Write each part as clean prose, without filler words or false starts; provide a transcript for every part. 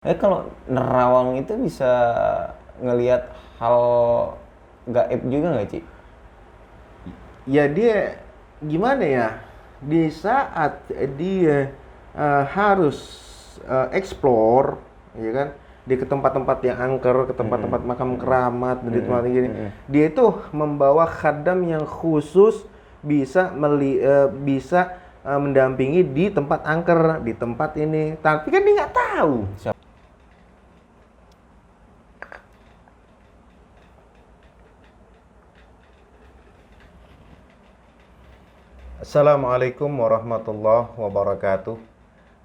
Kalau nerawang itu bisa ngelihat hal gaib juga nggak, Ci? Ya dia gimana ya? Di saat dia harus explore, ya kan, di ke tempat-tempat yang angker, ke tempat-tempat makam keramat, di tempat gini, dia itu membawa khadam yang khusus bisa mendampingi di tempat angker, di tempat ini. Tapi kan dia nggak tahu. Assalamualaikum warahmatullahi wabarakatuh.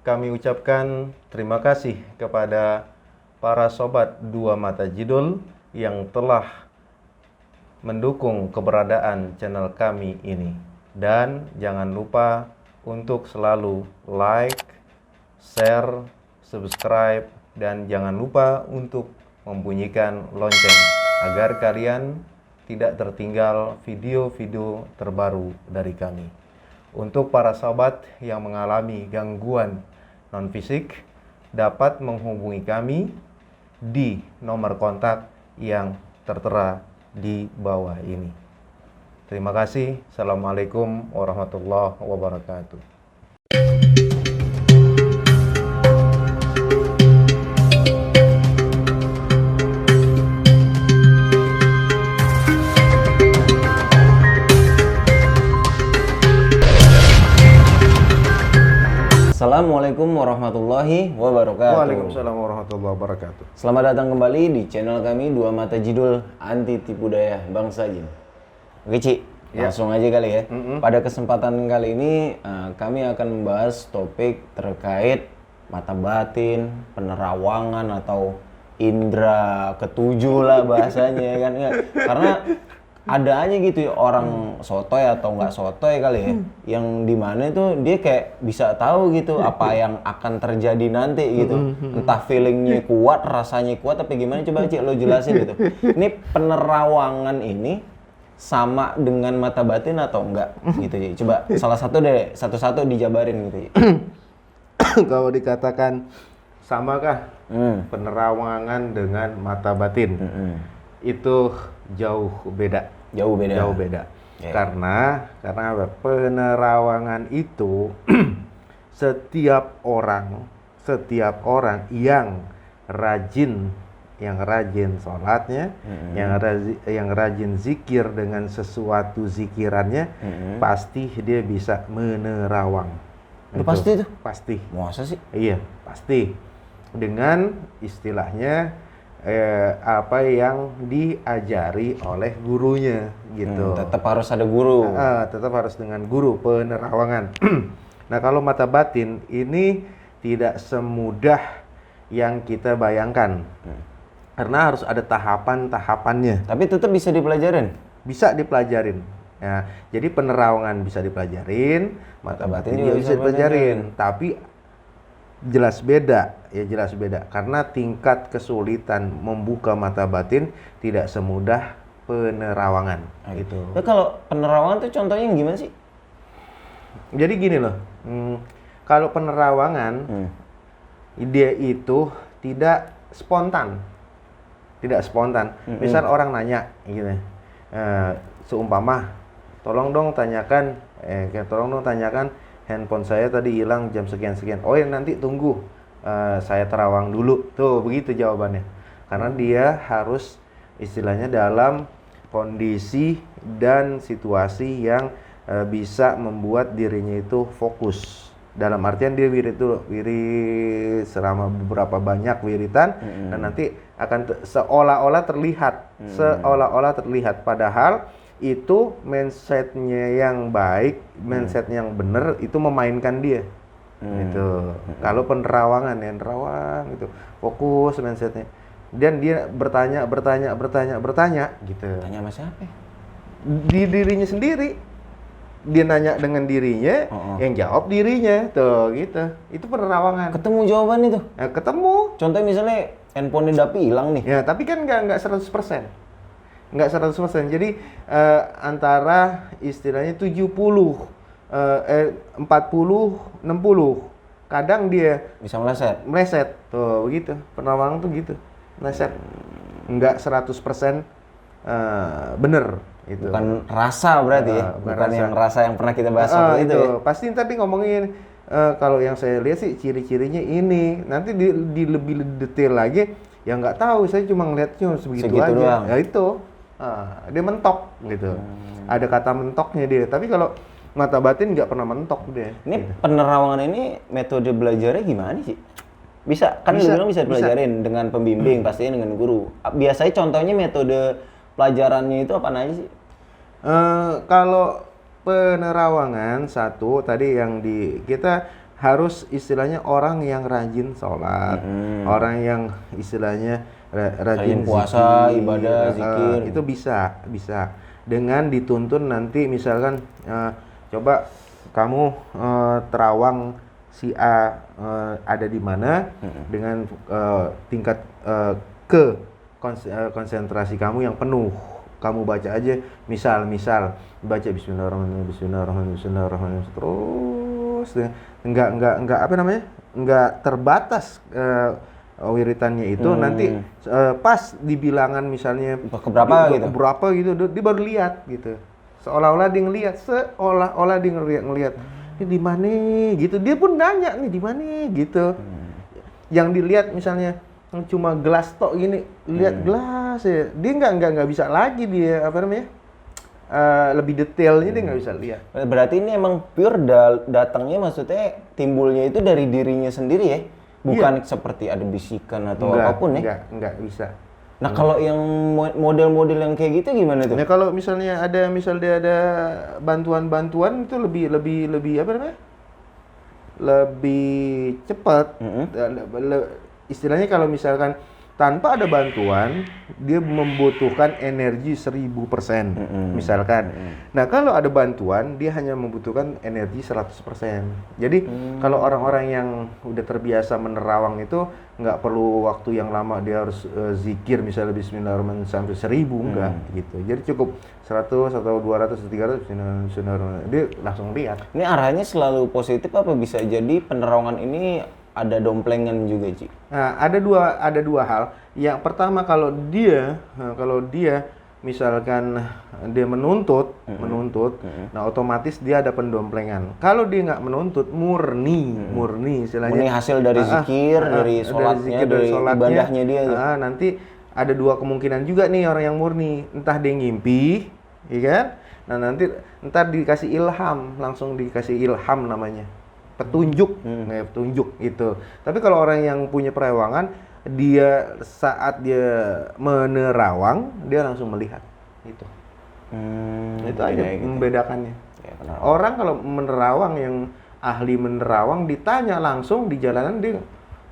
Kami ucapkan terima kasih kepada para sobat Dua Mata Jidul yang telah mendukung keberadaan channel kami ini. Dan jangan lupa untuk selalu like, share, subscribe, dan jangan lupa untuk membunyikan lonceng agar kalian tidak tertinggal video-video terbaru dari kami. Untuk para sobat yang mengalami gangguan non-fisik, dapat menghubungi kami di nomor kontak yang tertera di bawah ini. Terima kasih. Assalamualaikum warahmatullahi wabarakatuh. Assalamualaikum warahmatullahi wabarakatuh. Waalaikumsalam warahmatullahi wabarakatuh. Selamat datang kembali di channel kami Dua Mata Jidul Anti Tipu Daya Bangsa Jin. Oke, Ci, langsung aja kali ya. Pada kesempatan kali ini kami akan membahas topik terkait mata batin, penerawangan atau indera ketujuh lah bahasanya kan. Karena ada aja gitu ya, orang sotoy atau nggak sotoy kali ya, yang dimana itu dia kayak bisa tahu gitu apa yang akan terjadi nanti gitu. Entah feelingnya kuat, rasanya kuat, tapi gimana, coba Ci lo jelasin gitu. Ini penerawangan ini sama dengan mata batin atau enggak gitu Ci? Coba salah satu deh, satu-satu dijabarin gitu Ci. Kalau dikatakan samakah penerawangan dengan mata batin, itu jauh beda. Jauh beda. Jauh beda. Yeah. Karena apa? Penerawangan itu setiap orang yang rajin sholatnya, yang rajin zikir dengan sesuatu zikirannya, pasti dia bisa menerawang. Itu pasti itu? Pasti. Masa sih? Iya, pasti. Dengan istilahnya apa yang diajari oleh gurunya gitu. Tetap harus ada guru. Tetap harus dengan guru penerawangan. Nah, kalau mata batin ini tidak semudah yang kita bayangkan. Karena harus ada tahapan-tahapannya. Tapi tetap bisa dipelajarin. Bisa dipelajarin. Ya, jadi penerawangan bisa dipelajarin, mata batin juga bisa dipelajarin. Tapi jelas beda karena tingkat kesulitan membuka mata batin tidak semudah penerawangan gitu. Nah, kalau penerawangan tuh contohnya yang gimana sih? Jadi gini loh, kalau penerawangan dia itu tidak spontan. Misal orang nanya gitu, seumpama, tolong dong tanyakan handphone saya tadi hilang jam sekian-sekian. Oh ya, nanti tunggu, saya terawang dulu. Tuh, begitu jawabannya. Karena dia harus istilahnya dalam kondisi dan situasi yang bisa membuat dirinya itu fokus. Dalam artian dia wirid selama beberapa banyak wiritan, dan nanti akan seolah-olah terlihat. Padahal itu mindsetnya yang baik, mindset yang benar itu memainkan dia. Itu kalau penerawangan ya, nerawang itu fokus mindsetnya, dan dia bertanya gitu. Tanya sama siapa? Di dirinya sendiri. Dia nanya dengan dirinya, yang jawab dirinya, tuh gitu. Itu penerawangan. Ketemu jawaban itu? Ketemu. Contohnya misalnya handphone Dapi hilang nih. Ya, tapi kan nggak 100%. Nggak 100%. Jadi antara istilahnya 70, 40, 60. kadang dia Bisa meleset. meleset. Tuh, begitu. Penerawang tuh gitu. Meleset. Enggak 100% bener itu. Bukan rasa berarti ya. Bukan Bukan rasa. yang rasa yang pernah kita bahas waktu itu ya. Pasti tadi ngomongin kalau yang saya lihat sih ciri-cirinya ini. Nanti di lebih detail lagi ya nggak tahu, saya cuma ngeliatnya segitu aja. Doang. Ya itu. Dia mentok gitu. Ada kata mentoknya dia. Tapi kalau mata batin nggak pernah mentok dia. Ini gitu. penerawangan ini metode belajarnya gimana sih? Bisa, kan lu bilang bisa pelajarin dengan pembimbing, pastinya dengan guru. Biasanya contohnya metode pelajarannya itu apa aja sih? Kalau penerawangan satu tadi yang kita harus istilahnya orang yang rajin sholat, orang yang istilahnya rajin puasa, zikir, ibadah, zikir. itu bisa dengan dituntun nanti misalkan coba kamu terawang si A ada di mana dengan tingkat konsentrasi kamu yang penuh. Kamu baca aja, misal baca Bismillahirrahmanirrahim terus enggak apa namanya? Enggak terbatas wiritannya itu nanti pas di bilangan misalnya keberapa gitu dia baru lihat gitu. Seolah-olah dia ngelihat ini di mana gitu. Dia pun nanya nih di mana gitu. Yang dilihat misalnya cuma gelas tok gini, lihat gelas ya. Dia nggak bisa lagi dia apa namanya? Lebih detailnya dia nggak bisa lihat. Berarti ini emang pure datangnya maksudnya timbulnya itu dari dirinya sendiri ya? Bukan seperti ada bisikan atau apapun ya? Enggak bisa. Nah kalau yang model-model yang kayak gitu gimana tuh? Nah kalau misalnya ada bantuan-bantuan itu lebih apa namanya? Lebih cepat. Istilahnya kalau misalkan tanpa ada bantuan, dia membutuhkan energi 1000%, misalkan. Nah, kalau ada bantuan, dia hanya membutuhkan energi 100%. Jadi, kalau orang-orang yang udah terbiasa menerawang itu, nggak perlu waktu yang lama, dia harus zikir, misalnya Bismillahirrahmanirrahim sampai 1000, enggak, gitu. Jadi, cukup 100 atau 200 atau 300, Bismillahirrahmanirrahim, dia langsung lihat. Ini arahnya selalu positif apa bisa jadi penerawangan ini ada domplengan juga, Ci? Nah, ada dua hal. Yang pertama kalau dia misalkan dia menuntut, nah otomatis dia ada pendomplengan. Kalau dia nggak menuntut, murni istilahnya. Murni hasil dari zikir, dari sholatnya, dari ibadahnya dia. Nanti ada dua kemungkinan juga nih orang yang murni. Entah dia ngimpi, ya kan? Nah nanti entar dikasih ilham, langsung dikasih ilham namanya. Petunjuk gitu. Tapi kalau orang yang punya perewangan, dia saat dia menerawang, dia langsung melihat itu. Itu aja membedakannya. Ya, orang kalau menerawang yang ahli menerawang ditanya langsung di jalanan dia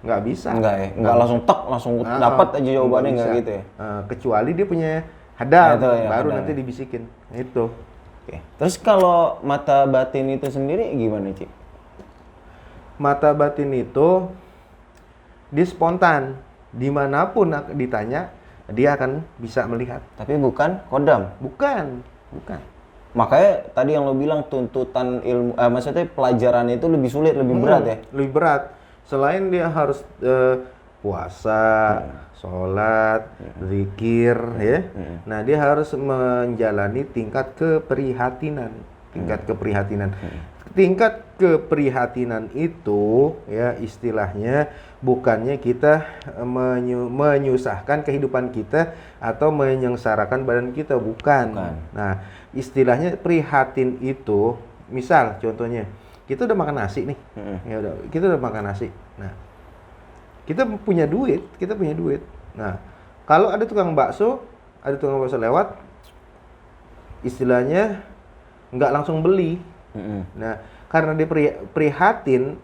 nggak bisa. Nggak langsung dapat aja jawabannya nggak gitu ya. Kecuali dia punya hadam, baru nanti dibisikin. Itu. Oke. Terus kalau mata batin itu sendiri gimana, Ci? Mata batin itu dia spontan, dimanapun ditanya dia akan bisa melihat. Tapi bukan kodam? Bukan. Makanya tadi yang lo bilang tuntutan ilmu, maksudnya pelajaran itu lebih sulit, lebih berat ya? Lebih berat. Selain dia harus puasa, sholat, zikir, ya. Nah dia harus menjalani tingkat keprihatinan. Tingkat keprihatinan itu ya istilahnya bukannya kita menyusahkan kehidupan kita atau menyengsarakan badan kita, bukan. Nah, istilahnya prihatin itu, misal contohnya kita udah makan nasi nih. Kita udah makan nasi. Nah, kita punya duit. Nah, kalau ada tukang bakso lewat, istilahnya nggak langsung beli. Nah, karena dia prihatin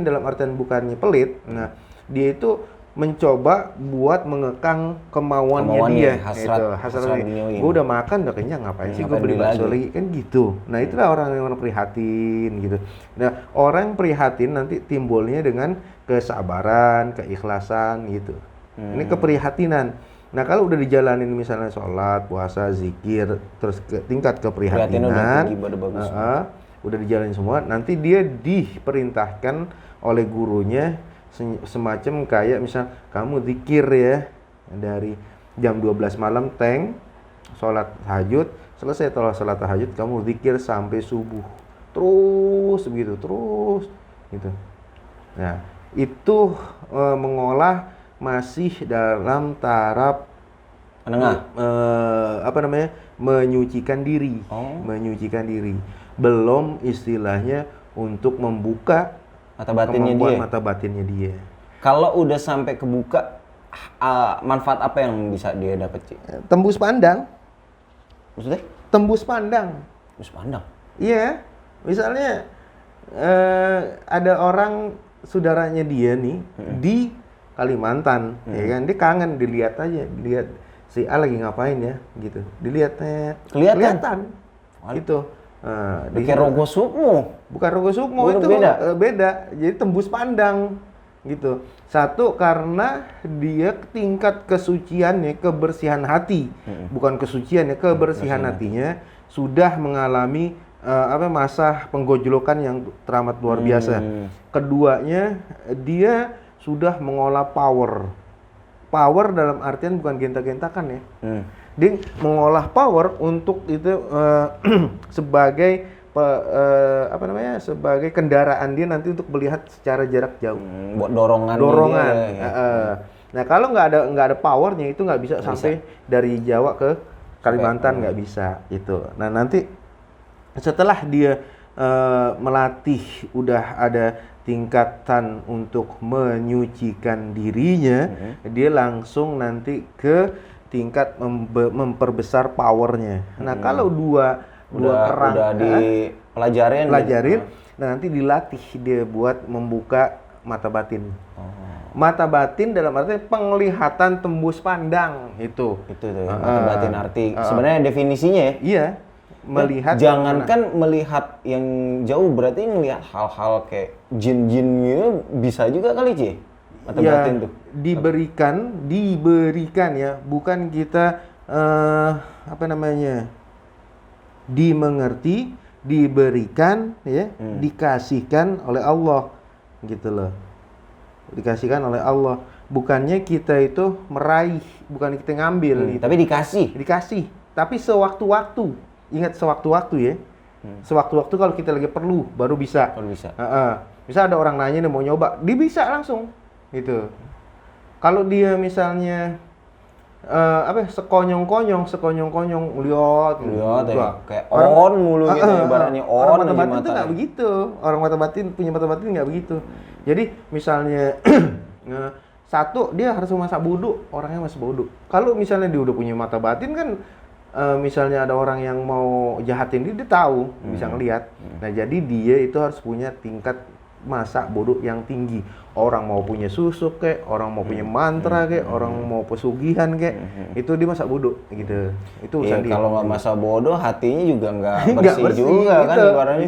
dalam artian bukannya pelit. Nah, dia itu mencoba buat mengekang kemauannya dia, hasrat. Gue udah makan, udah kenyang, ngapain sih gue beli bakso lagi, kan gitu. Nah, itulah orang yang prihatin gitu. Nah, orang prihatin nanti timbulnya dengan kesabaran, keikhlasan gitu. Ini keprihatinan. Nah, kalau udah dijalanin misalnya sholat, puasa, zikir, terus tingkat keprihatinan, udah dijalanin semua, nanti dia diperintahkan oleh gurunya semacam kayak misal kamu zikir ya dari jam 12 malam sholat tahajud, selesai sholat tahajud kamu zikir sampai subuh. Terus begitu, terus gitu. Nah, itu mengolah masih dalam taraf Menengah. menyucikan diri. Menyucikan diri. Belum istilahnya untuk membuka Mata batinnya dia. mata batinnya dia. Kalau udah sampai kebuka, manfaat apa yang bisa dia dapat, Ci? Tembus pandang. Maksudnya? Tembus pandang. Tembus pandang. Iya. Misalnya ada orang saudaranya dia nih di Kalimantan, ya kan? Dia kangen dilihat aja, dilihat si A lagi ngapain ya, gitu. Dilihatnya kelihatan. Itu. Kayak Rogo Sukmo. Bukan Rogo Sukmo, itu beda. Jadi tembus pandang gitu. Satu karena dia tingkat kesuciannya, kebersihan hati, bukan kesuciannya, kebersihan hatinya sudah mengalami masa penggojlokan yang teramat luar biasa. Keduanya, dia sudah mengolah power. Power dalam artian bukan genta-gentakan ya. Dia mengolah power untuk itu sebagai sebagai kendaraan dia nanti untuk melihat secara jarak jauh. Buat dorongan. Nah, kalau nggak ada powernya itu nggak bisa sampai dari Jawa ke Kalimantan, nggak bisa itu. Nah, nanti setelah dia melatih, udah ada tingkatan untuk menyucikan dirinya, dia langsung nanti ke tingkat memperbesar powernya. Nah, kalau dua kerang udah dipelajarin, nah nanti dilatih dia buat membuka mata batin. Mata batin dalam arti penglihatan tembus pandang itu. Itu tuh, mata batin arti. Sebenarnya definisinya ya. Iya. Melihat. Jangankan melihat yang jauh, berarti ngelihat hal-hal kayak jin-jin gitu bisa juga kali, Ci. Mata batin tuh. Diberikan ya, bukan kita dimengerti, diberikan ya, dikasihkan oleh Allah gitu loh. Dikasihkan oleh Allah. Bukannya kita itu meraih, bukan kita ngambil gitu. Tapi dikasih. Tapi sewaktu-waktu. Ingat sewaktu-waktu ya. Sewaktu-waktu kalau kita lagi perlu baru bisa. Misal ada orang nanya nih mau nyoba, dia bisa langsung gitu. Kalau dia misalnya sekonyong-konyong lihat ya. Kayak on mulu gitu, ibaratnya on. Orang mata batin itu nggak begitu. Orang mata batin punya mata batin nggak begitu. Jadi misalnya satu, dia harus memasak wudu, orangnya masih wudu. Kalau misalnya dia udah punya mata batin kan, misalnya ada orang yang mau jahatin dia tahu, bisa ngelihat. Nah, jadi dia itu harus punya tingkat masak bodoh yang tinggi. Orang mau punya susuk kek, orang mau punya mantra kek, orang mau pesugihan kek, itu dia masak bodoh gitu. Itu urusan dia. Kalau nggak masak bodoh, hatinya juga nggak bersih juga kan, ibaratnya.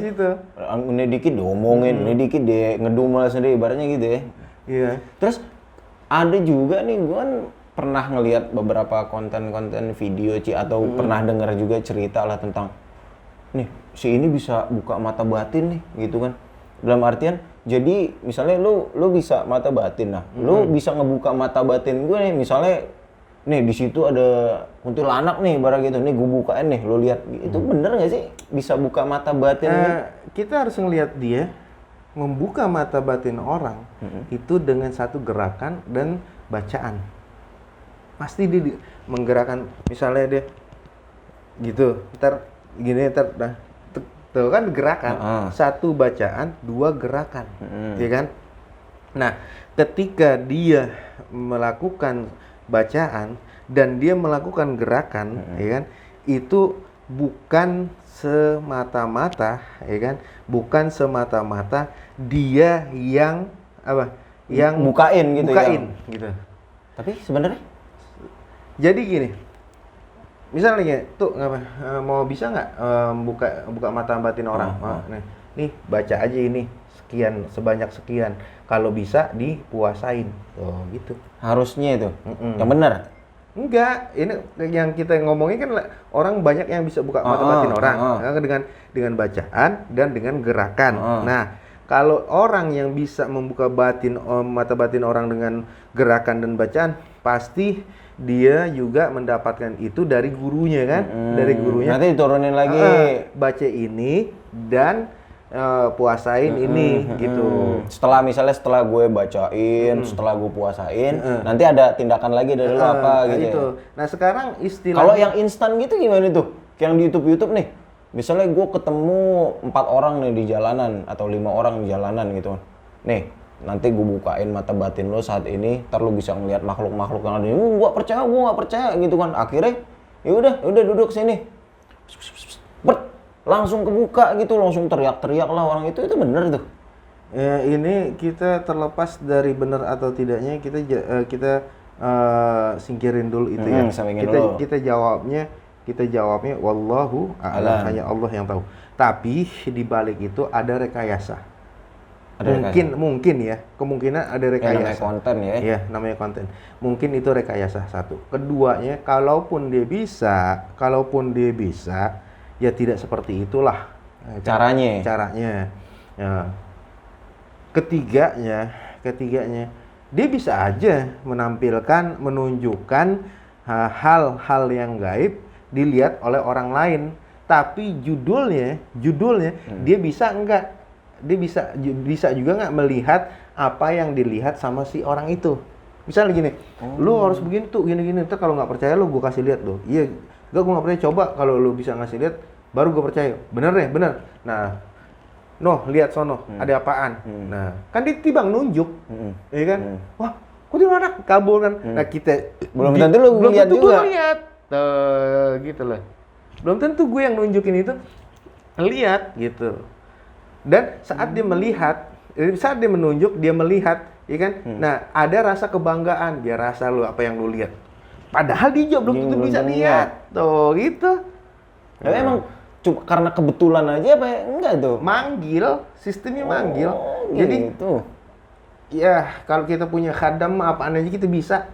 Ini dikit diomongin, ini dikit dia ngedumel sendiri, ibaratnya gitu ya. Iya. Terus ada juga nih, gue kan pernah ngelihat beberapa konten-konten video, Ci, atau pernah dengar juga cerita lah tentang nih si ini bisa buka mata batin nih gitu kan. Dalam artian, jadi misalnya lu bisa mata batin, nah lu bisa ngebuka mata batin gue nih, misalnya nih di situ ada kuntilanak nih barang gitu, nih gue bukain nih, lu lihat, itu bener nggak sih bisa buka mata batin? Kita harus ngelihat dia membuka mata batin orang itu dengan satu gerakan dan bacaan. Pasti dia menggerakkan, misalnya dia gitu, ntar tuh kan gerakan, satu bacaan, dua gerakan, ya kan? Nah, ketika dia melakukan bacaan dan dia melakukan gerakan, ya kan? Itu bukan semata-mata, ya kan? Bukan semata-mata dia yang yang bukain gitu. Gitu. Tapi sebenarnya, jadi gini. Misalnya tuh mau bisa nggak buka mata batin orang? Nih baca aja ini sekian, sebanyak sekian. Kalau bisa dipuasain, gitu. Harusnya itu, yang benar. Enggak, ini yang kita ngomongin kan orang banyak yang bisa buka mata batin orang dengan bacaan dan dengan gerakan. Nah, kalau orang yang bisa membuka mata batin orang dengan gerakan dan bacaan, pasti dia juga mendapatkan itu dari gurunya kan, dari gurunya. Nanti diturunin lagi. Baca ini dan puasain ini gitu. Setelah gue bacain, setelah gue puasain, nanti ada tindakan lagi dari lo apa gitu. Itu. Ya? Nah sekarang istilah. Kalau yang instan gitu gimana tuh? Yang di YouTube nih, misalnya gue ketemu 4 orang nih di jalanan atau 5 orang di jalanan gitu. Nih, nanti gue bukain mata batin lo saat ini, ntar lo bisa ngeliat makhluk-makhluk yang ada. Gue nggak percaya gitu kan. Akhirnya, ya udah duduk sini. Langsung kebuka gitu, langsung teriak-teriak lah orang itu bener tuh. Ini kita terlepas dari benar atau tidaknya, kita singkirin dulu itu ya. Kita jawabnya wallahu a'lam, hanya Allah yang tahu. Tapi di balik itu ada rekayasa. Mungkin ya, kemungkinan ada rekayasa. Namanya konten ya. Iya, namanya konten. Mungkin itu rekayasa satu. Keduanya, kalaupun dia bisa, ya tidak seperti itulah caranya. Ya. Ketiganya, dia bisa aja menunjukkan hal-hal yang gaib dilihat oleh orang lain, tapi judulnya dia bisa juga nggak melihat apa yang dilihat sama si orang itu. Misalnya gini, lu harus begini tuh, gini. Ntar kalau nggak percaya lu, gue kasih lihat lo. Iya, gue nggak percaya. Coba kalau lu bisa ngasih lihat, baru gue percaya. Bener. Nah, lihat sono, ada apaan? Nah, kan dia tiba nunjuk, ya kan? Wah, kok dia anak kabur kan? Nah kita belum tentu lu lihat juga. Lihat, gitu loh. Belum tentu gue yang nunjukin itu lihat gitu. Dan saat dia melihat, saat dia menunjuk, dia melihat, ya kan? Nah, ada rasa kebanggaan, dia rasa lu apa yang lu lihat. Padahal dia belum tentu bisa lihat. Tuh, gitu. Nah. Emang cuma karena kebetulan aja apa ya? Enggak tuh? Sistemnya manggil. Jadi gitu. Ya, kalau kita punya khadam apaan aja kita bisa.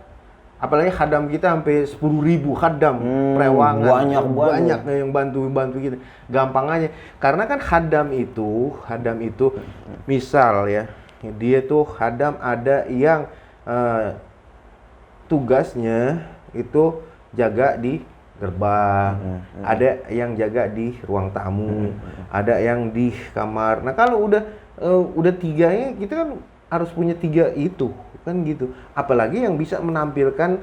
Apalagi khadam kita sampai 10.000 khadam, perewangan. Banyak yang bantu kita. Gampang aja. Karena kan khadam itu misal ya, dia tuh khadam ada yang tugasnya itu jaga di gerbang, ada yang jaga di ruang tamu, ada yang di kamar. Nah kalau udah 3-nya kita kan harus punya 3 itu kan gitu. Apalagi yang bisa menampilkan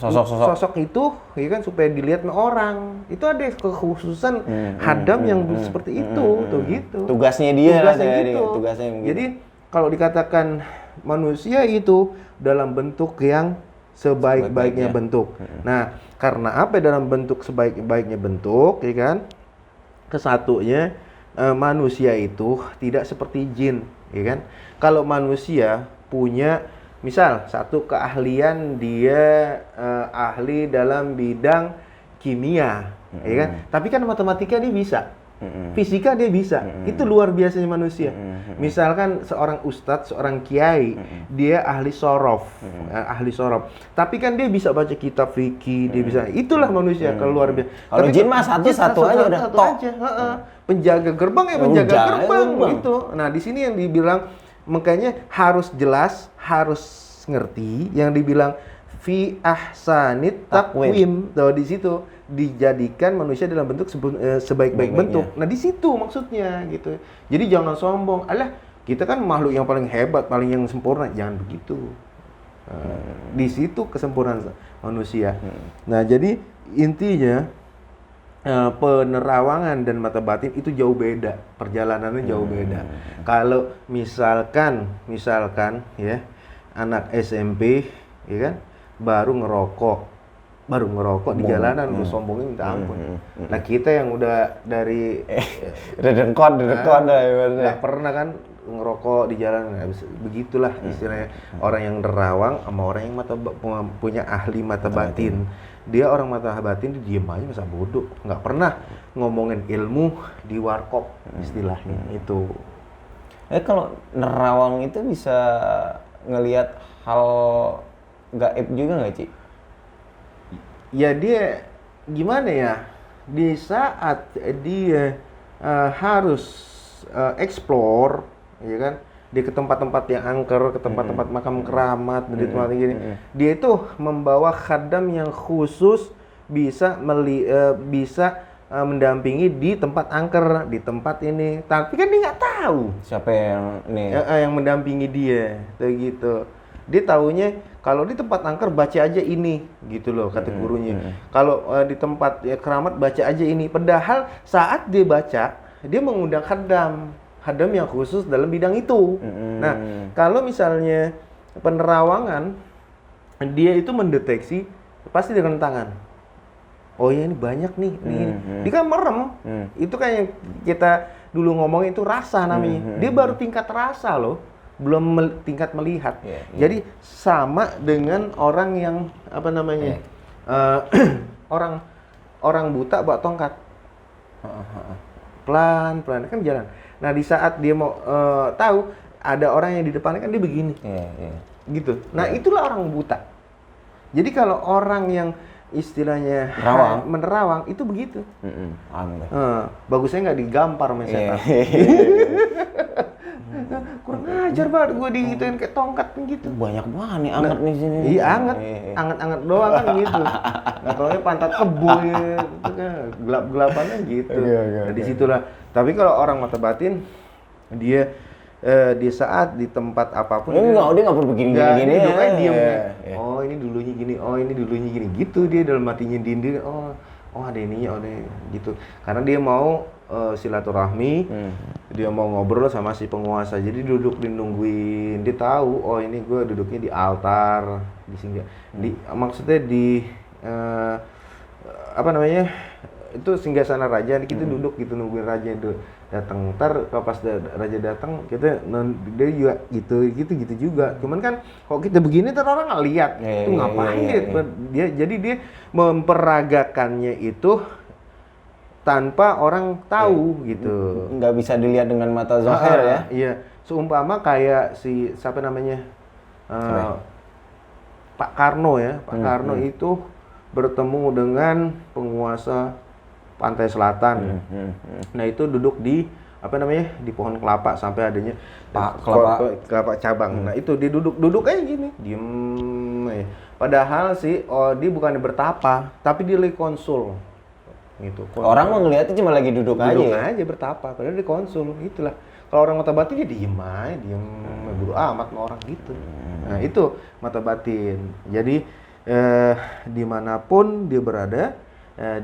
sosok itu, ya kan, supaya dilihat sama orang. Itu ada kekhususan khadam yang seperti itu, tuh gitu. Tugasnya dia gitu. Jadi kalau dikatakan manusia itu dalam bentuk yang sebaik-baiknya bentuk. Nah, karena apa dalam bentuk sebaik-baiknya bentuk, ya kan? Kesatunya manusia itu tidak seperti jin, ya kan? Kalau manusia punya misal satu keahlian, dia ahli dalam bidang kimia, ya kan? Tapi kan matematika dia bisa. Fisika dia bisa. Itu luar biasanya manusia. Misalkan seorang ustadz, seorang kiai, dia ahli sorof, tapi kan dia bisa baca kitab fikih, dia bisa. Itulah manusia kalau luar biasa. Kalau jin mah satu aja udah tok. Penjaga gerbang ya penjaga gerbang gitu. Nah, di sini yang dibilang, makanya harus jelas, harus ngerti yang dibilang fi ahsanit taqwim. Tuh di situ dijadikan manusia dalam bentuk sebaik-baik bentuk. Nah, di situ maksudnya gitu. Jadi jangan sombong. Alah, kita kan makhluk yang paling hebat, paling yang sempurna. Jangan begitu. Di situ kesempurnaan manusia. Nah, jadi intinya penerawangan dan mata batin itu jauh beda. Perjalanannya jauh beda. Kalau misalkan ya, anak SMP, ya kan, baru ngerokok di jalanan, lu sombongnya minta ampun. Nah, kita yang udah dari redengkon nggak pernah kan ngerokok di jalan, nggak bisa. Begitulah istilahnya orang yang nerawang sama orang yang punya ahli mata batin. Dia orang mata batin, dia diem aja masa bodoh, nggak pernah ngomongin ilmu di warkop istilahnya itu. Kalau nerawang itu bisa ngelihat hal gaib juga nggak, Ci? Ya dia gimana ya? Di saat dia harus explore, ya kan? Dia ke tempat-tempat yang angker, ke tempat-tempat makam keramat, di tempat gini. Dia itu membawa khadam yang khusus bisa mendampingi di tempat angker, di tempat ini. Tapi kan dia nggak tahu Siapa yang nih? yang mendampingi dia, kayak gitu. Dia taunya kalau di tempat angker baca aja ini, gitu loh kata gurunya. Kalau di tempat keramat baca aja ini. Padahal saat dia baca, dia mengundang khadam yang khusus dalam bidang itu. Nah, kalau misalnya penerawangan, dia itu mendeteksi pasti dengan tangan. Oh ya ini banyak nih, ini. Dia kan merem. Itu kan yang kita dulu ngomong itu rasa namanya. Dia baru tingkat rasa loh, belum tingkat melihat. Jadi sama dengan orang yang apa namanya, orang buta bawa tongkat, pelan kan jalan. Nah di saat dia mau tahu ada orang yang di depannya kan dia begini, gitu. Nah itulah orang buta. Jadi kalau orang yang istilahnya menerawang itu begitu. Bagusnya nggak digampar sama setan. Kurang ajar banget gue digituin kayak tongkat gitu. Banyak banget nih anget nih sini. Iya anget doang kan gitu. Nggak taunya pantat kebo gitu kan, gelap-gelapannya gitu. Nah, disitulah. Tapi kalau orang mata batin, dia di saat di tempat apapun dia nggak perlu begini. Dia kayak diem. Oh ini dulunya gini, oh ini dulunya gini, gitu dia dalam hatinya dinding. Oh ada ininya, ada gitu. Karena dia mau silaturahmi, dia mau ngobrol sama si penguasa. Jadi duduk nungguin, dia tahu oh ini gue duduknya di altar, di singgah. Maksudnya di apa namanya? Itu singgasana raja, kita duduk gitu nungguin raja itu datang. Ntar kalau pas raja datang kita dia juga gitu juga. Cuman kan kalau kita begini ntar orang nggak lihat itu ngapain dia. Jadi dia memperagakannya itu tanpa orang tahu gitu. Nggak bisa dilihat dengan mata zahir ya. Iya. Seumpama kayak si siapa namanya Pak Karno ya. Pak Karno itu bertemu dengan penguasa Pantai Selatan. Nah itu duduk di apa namanya di pohon kelapa sampai adanya kelapa cabang. Nah itu dia duduk kayak gini, diem. Padahal sih dia bukannya bertapa, tapi dia lagi konsul. Gitu. Orang mau ngeliatnya cuma lagi duduk aja bertapa, padahal dia konsul. Itulah. Kalau orang mata batin dia diem buru amat sama orang gitu. Nah itu mata batin. Jadi dimanapun dia berada,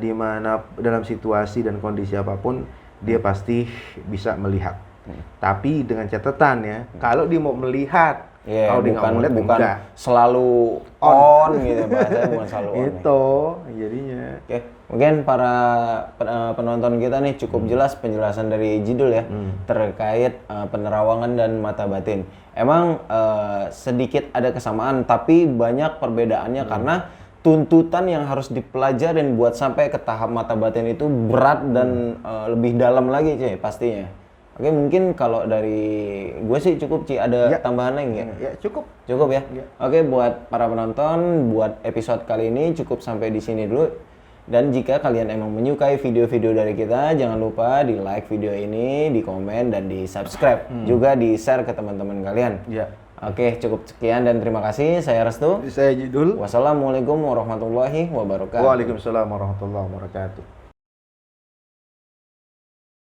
di mana dalam situasi dan kondisi apapun dia pasti bisa melihat. Tapi dengan catatan ya, kalau dia mau melihat, kalau dia nggak mau lihat bukan selalu on gitu bahasanya, bukan selalu on. Itu jadinya. Oke, mungkin para penonton kita nih cukup jelas penjelasan dari Jidul ya terkait penerawangan dan mata batin. Emang sedikit ada kesamaan, tapi banyak perbedaannya karena tuntutan yang harus dipelajarin buat sampai ke tahap mata batin itu berat dan lebih dalam lagi cuy pastinya. Oke, mungkin kalau dari gue sih cukup Ci, ada tambahan lagi nggak? Ya cukup. Cukup ya? Oke, buat para penonton, buat episode kali ini cukup sampai di sini dulu. Dan jika kalian emang menyukai video-video dari kita, jangan lupa di like video ini, di komen, dan di subscribe. Juga di share ke teman-teman kalian. Ya. Oke, cukup sekian dan terima kasih. Saya Restu. Saya Jidul. Wassalamualaikum warahmatullahi wabarakatuh. Waalaikumsalam warahmatullahi wabarakatuh.